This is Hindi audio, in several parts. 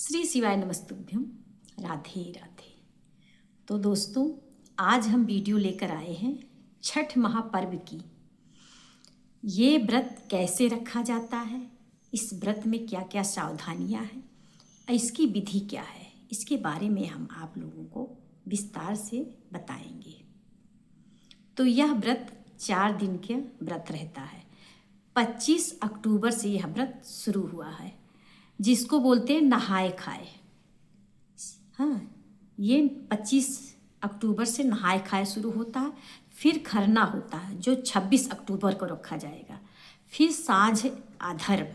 श्री शिवाय नमस्तुभ्यम। राधे राधे। तो दोस्तों, आज हम वीडियो लेकर आए हैं छठ महापर्व की। ये व्रत कैसे रखा जाता है, इस व्रत में क्या क्या सावधानियां हैं, इसकी विधि क्या है, इसके बारे में हम आप लोगों को विस्तार से बताएंगे। तो यह व्रत 4 दिन के व्रत रहता है। 25 अक्टूबर से यह व्रत शुरू हुआ है, जिसको बोलते हैं नहाए खाए। हाँ, ये 25 अक्टूबर से नहाए खाए शुरू होता है। फिर खरना होता है जो 26 अक्टूबर को रखा जाएगा। फिर साँझ अधर्व,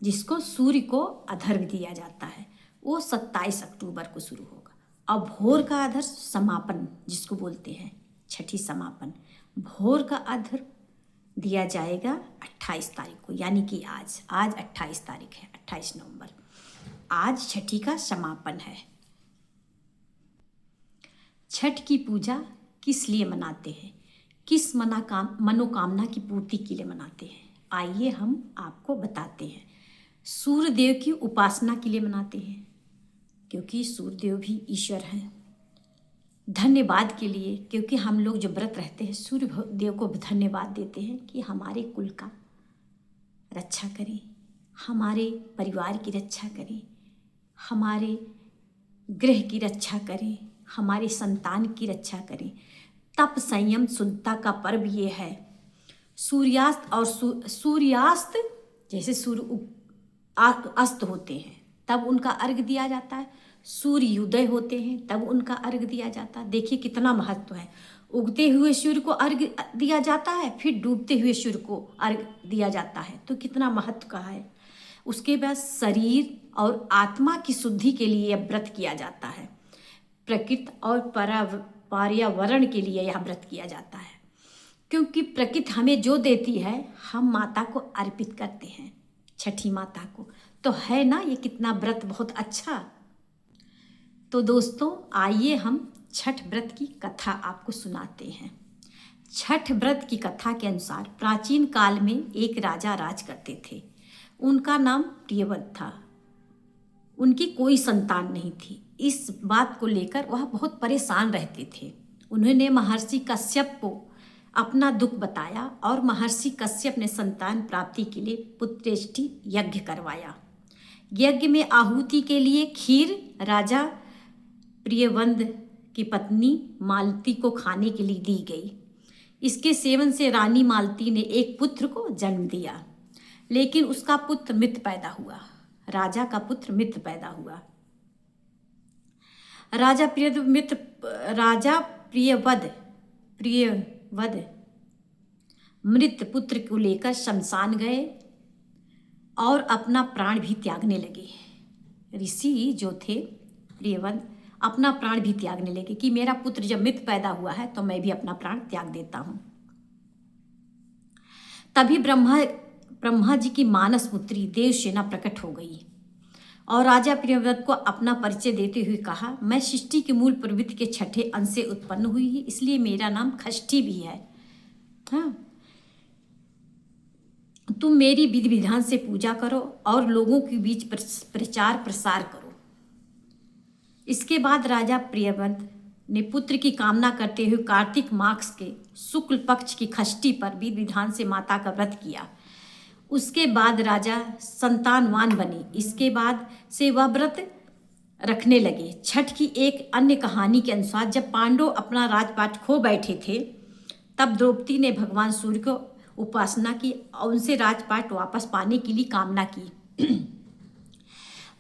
जिसको सूर्य को अधर्व दिया जाता है, वो 27 अक्टूबर को शुरू होगा। और भोर का अधर्व समापन, जिसको बोलते हैं छठी समापन, भोर का अधर्व दिया जाएगा 28 तारीख को, यानी कि आज 28 तारीख है, 28 नवंबर। आज छठी का समापन है। छठ की पूजा किस लिए मनाते हैं, किस मनोकामना की पूर्ति के लिए मनाते हैं, आइए हम आपको बताते हैं। सूर्य देव की उपासना के लिए मनाते हैं, क्योंकि सूर्य देव भी ईश्वर हैं। धन्यवाद के लिए, क्योंकि हम लोग जो व्रत रहते हैं सूर्य देव को धन्यवाद देते हैं कि हमारे कुल का रक्षा करें, हमारे परिवार की रक्षा करें, हमारे गृह की रक्षा करें, हमारे संतान की रक्षा करें। तप संयम शुद्धता का पर्व ये है। सूर्यास्त और सूर्यास्त, जैसे सूर्य अस्त होते हैं तब उनका अर्घ दिया जाता है, सूर्य उदय होते हैं तब उनका अर्घ दिया जाता है। देखिए कितना महत्व है। उगते हुए सूर्य को अर्घ दिया जाता है, फिर डूबते हुए सूर्य को अर्घ दिया जाता है, तो कितना महत्व का है। उसके बाद शरीर और आत्मा की शुद्धि के लिए यह व्रत किया जाता है। प्रकृति और पर्यावरण के लिए यह व्रत किया जाता है, क्योंकि प्रकृति हमें जो देती है हम माता को अर्पित करते हैं, छठी माता को। तो है ना ये कितना व्रत बहुत अच्छा। तो दोस्तों, आइए हम छठ व्रत की कथा आपको सुनाते हैं। छठ व्रत की कथा के अनुसार प्राचीन काल में एक राजा राज करते थे। उनका नाम प्रियव्रत था। उनकी कोई संतान नहीं थी। इस बात को लेकर वह बहुत परेशान रहते थे। उन्होंने महर्षि कश्यप को अपना दुख बताया और महर्षि कश्यप ने संतान प्राप्ति के लिए पुत्रेष्टि यज्ञ करवाया। यज्ञ में आहुति के लिए खीर राजा प्रियव्रत की पत्नी मालती को खाने के लिए दी गई। इसके सेवन से रानी मालती ने एक पुत्र को जन्म दिया, लेकिन उसका पुत्र मृत पैदा हुआ। राजा का पुत्र मृत पैदा हुआ। राजा प्रियव्रत मृत पुत्र को लेकर शमशान गए और अपना प्राण भी त्यागने लगे। ऋषि जो थे प्रियव्रत अपना प्राण भी त्यागने लगे कि मेरा पुत्र जब मृत पैदा हुआ है तो मैं भी अपना प्राण त्याग देता हूं। तभी ब्रह्मा जी की मानस पुत्री देवसेना प्रकट हो गई और राजा प्रियव्रत को अपना परिचय देते हुए कहा, मैं सृष्टि के मूल प्रवृत्ति के छठे अंश से उत्पन्न हुई है, इसलिए मेरा नाम खष्टी भी है। हाँ, तुम मेरी विधि विधान से पूजा करो और लोगों के बीच प्रचार प्रसार करो। इसके बाद राजा प्रियव्रत ने पुत्र की कामना करते हुए कार्तिक मास के शुक्ल पक्ष की खष्टी पर विधि विधान से माता का व्रत किया। उसके बाद राजा संतानवान बने। इसके बाद से वह व्रत रखने लगे। छठ की एक अन्य कहानी के अनुसार जब पांडव अपना राजपाट खो बैठे थे, तब द्रौपदी ने भगवान सूर्य को उपासना की और उनसे राजपाट वापस पाने के लिए कामना की।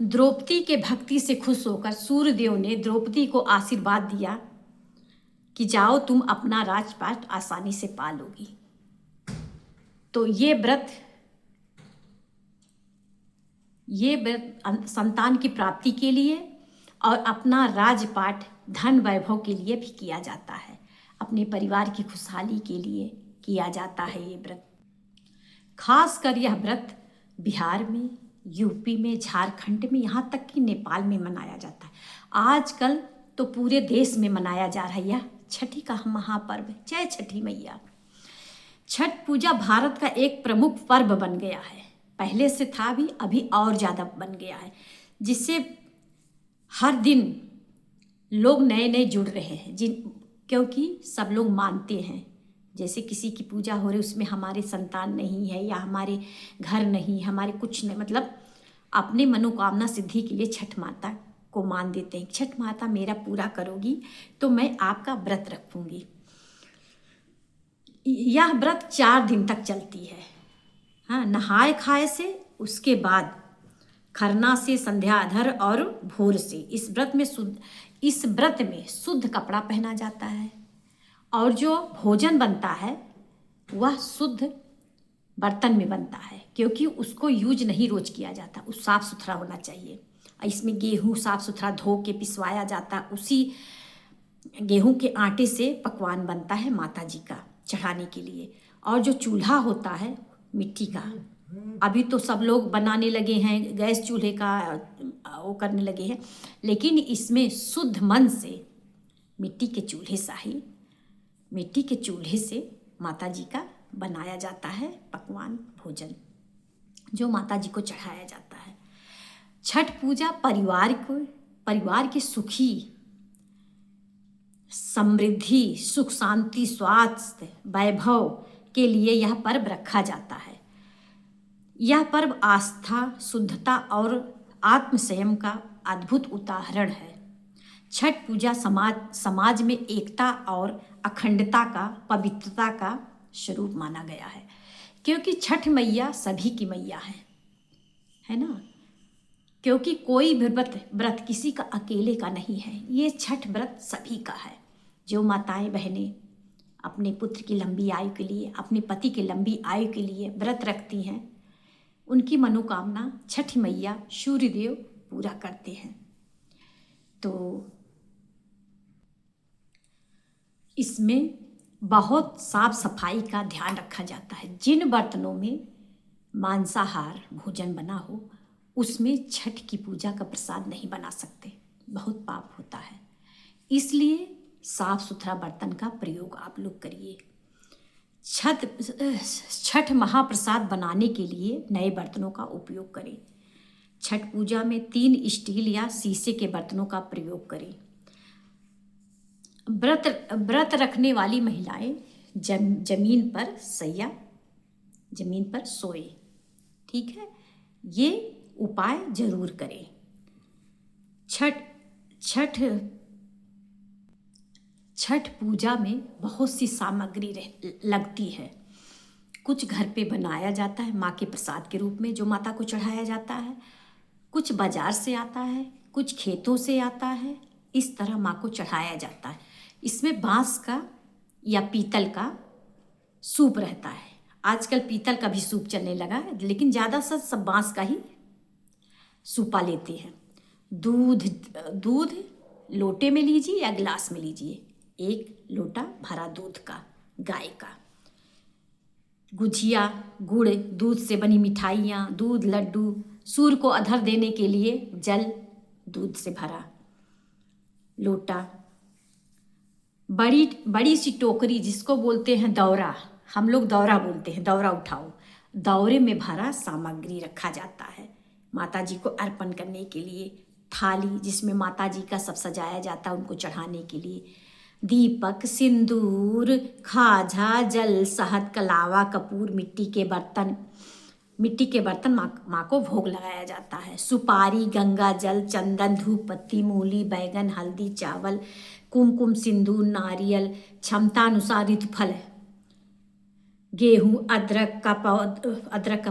द्रौपदी के भक्ति से खुश होकर सूर्यदेव ने द्रौपदी को आशीर्वाद दिया कि जाओ तुम अपना राजपाट आसानी से पा लोगी। तो ये व्रत संतान की प्राप्ति के लिए और अपना राजपाट धन वैभव के लिए भी किया जाता है। अपने परिवार की खुशहाली के लिए किया जाता है ये व्रत। खासकर यह व्रत बिहार में, यूपी में, झारखंड में, यहाँ तक कि नेपाल में मनाया जाता है। आजकल तो पूरे देश में मनाया जा रहा है यह छठी का महापर्व। जय छठी मैया। छठ पूजा भारत का एक प्रमुख पर्व बन गया है। पहले से था भी, अभी और ज़्यादा बन गया है, जिससे हर दिन लोग नए नए जुड़ रहे हैं क्योंकि सब लोग मानते हैं, जैसे किसी की पूजा हो रही उसमें हमारे संतान नहीं है या हमारे घर नहीं, हमारे कुछ नहीं, मतलब अपने मनोकामना सिद्धि के लिए छठ माता को मान देते हैं। छठ माता मेरा पूरा करोगी तो मैं आपका व्रत रखूंगी। यह व्रत 4 दिन तक चलती है। हाँ, नहाए खाए से, उसके बाद खरना से, संध्याधर और भोर से। इस व्रत में शुद्ध कपड़ा पहना जाता है और जो भोजन बनता है वह शुद्ध बर्तन में बनता है, क्योंकि उसको यूज नहीं रोज किया जाता, उस साफ सुथरा होना चाहिए। इसमें गेहूँ साफ सुथरा धो के पिसवाया जाता है, उसी गेहूं के आटे से पकवान बनता है माता जी का चढ़ाने के लिए। और जो चूल्हा होता है मिट्टी का, अभी तो सब लोग बनाने लगे हैं, गैस चूल्हे का वो करने लगे हैं, लेकिन इसमें शुद्ध मन से मिट्टी के चूल्हे से माता जी का बनाया जाता है पकवान भोजन, जो माता जी को चढ़ाया जाता है। छठ पूजा परिवार के सुखी समृद्धि, सुख शांति, स्वास्थ्य, वैभव के लिए यह पर्व रखा जाता है। यह पर्व आस्था, शुद्धता और आत्मसंयम का अद्भुत उदाहरण है। छठ पूजा समाज में एकता और अखंडता का, पवित्रता का स्वरूप माना गया है, क्योंकि छठ मैया सभी की मैया है ना। क्योंकि कोई भी व्रत किसी का अकेले का नहीं है, ये छठ व्रत सभी का है। जो माताएं बहनें अपने पुत्र की लंबी आयु के लिए, अपने पति की लंबी आयु के लिए व्रत रखती हैं, उनकी मनोकामना छठ मैया सूर्यदेव पूरा करते हैं। तो इसमें बहुत साफ सफाई का ध्यान रखा जाता है। जिन बर्तनों में मांसाहार भोजन बना हो उसमें छठ की पूजा का प्रसाद नहीं बना सकते, बहुत पाप होता है। इसलिए साफ सुथरा बर्तन का प्रयोग आप लोग करिए। छठ महाप्रसाद बनाने के लिए नए बर्तनों का उपयोग करें। छठ पूजा में 3 स्टील या शीशे के बर्तनों का प्रयोग करें। व्रत रखने वाली महिलाएं जमीन पर सोए, ठीक है, ये उपाय जरूर करें। छठ पूजा में बहुत सी सामग्री लगती है। कुछ घर पे बनाया जाता है माँ के प्रसाद के रूप में, जो माता को चढ़ाया जाता है। कुछ बाजार से आता है, कुछ खेतों से आता है, इस तरह माँ को चढ़ाया जाता है। इसमें बांस का या पीतल का सूप रहता है। आजकल पीतल का भी सूप चलने लगा है, लेकिन ज़्यादा सब बांस का ही सूपा लेते हैं। दूध लोटे में लीजिए या गिलास में लीजिए, 1 लोटा भरा दूध का, गाय का। गुझिया, गुड़, दूध से बनी मिठाइयाँ, दूध लड्डू, सूर्य को अर्घ्य देने के लिए जल, दूध से भरा लोटा, बड़ी सी टोकरी जिसको बोलते हैं दौरा, हम लोग दौरा बोलते हैं, दौरा उठाओ, दौरे में भरा सामग्री रखा जाता है माता जी को अर्पण करने के लिए। थाली जिसमें माता जी का सब सजाया जाता है उनको चढ़ाने के लिए। दीपक, सिंदूर, खाजा, जल, शहद, कलावा, कपूर, मिट्टी के बर्तन माँ को भोग लगाया जाता है। सुपारी, गंगा जल, चंदन, धूप बत्ती, मूली, बैगन, हल्दी, चावल, कुमकुम, सिंदूर, नारियल, क्षमतानुसार ऋतुफल, गेहूँ, अदरक का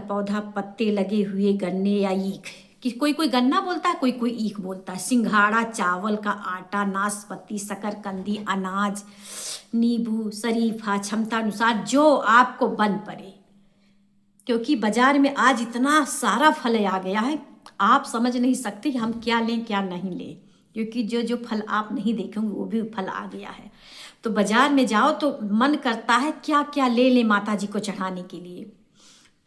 पौधा, पत्ते लगे हुए, गन्ने या ईख, कि कोई गन्ना बोलता है, कोई ईख बोलता है। सिंघाड़ा, चावल का आटा, नाशपाती, शकरकंदी, अनाज, नींबू, शरीफा, क्षमतानुसार जो आपको बन पड़े, क्योंकि बाजार में आज इतना सारा फल आ गया है, आप समझ नहीं सकते कि हम क्या लें क्या नहीं लें, क्योंकि जो फल आप नहीं देखेंगे वो भी फल आ गया है। तो बाजार में जाओ तो मन करता है क्या क्या ले लें माता जी को चढ़ाने के लिए।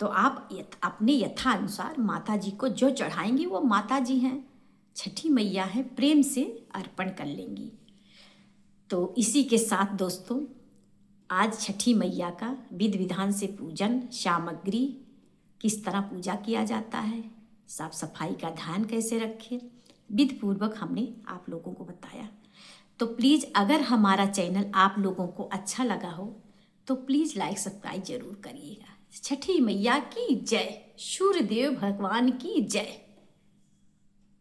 तो आप अपने यथानुसार माता जी को जो चढ़ाएंगी वो माता जी हैं, छठी मैया हैं, प्रेम से अर्पण कर लेंगी। तो इसी के साथ दोस्तों, आज छठी मैया का विधि विधान से पूजन, सामग्री, किस तरह पूजा किया जाता है, साफ सफाई का ध्यान कैसे रखें, विधिपूर्वक हमने आप लोगों को बताया। तो प्लीज़ अगर हमारा चैनल आप लोगों को अच्छा लगा हो तो प्लीज़ लाइक सब्सक्राइब जरूर करिएगा। छठी मैया की जय, सूर्यदेव भगवान की जय।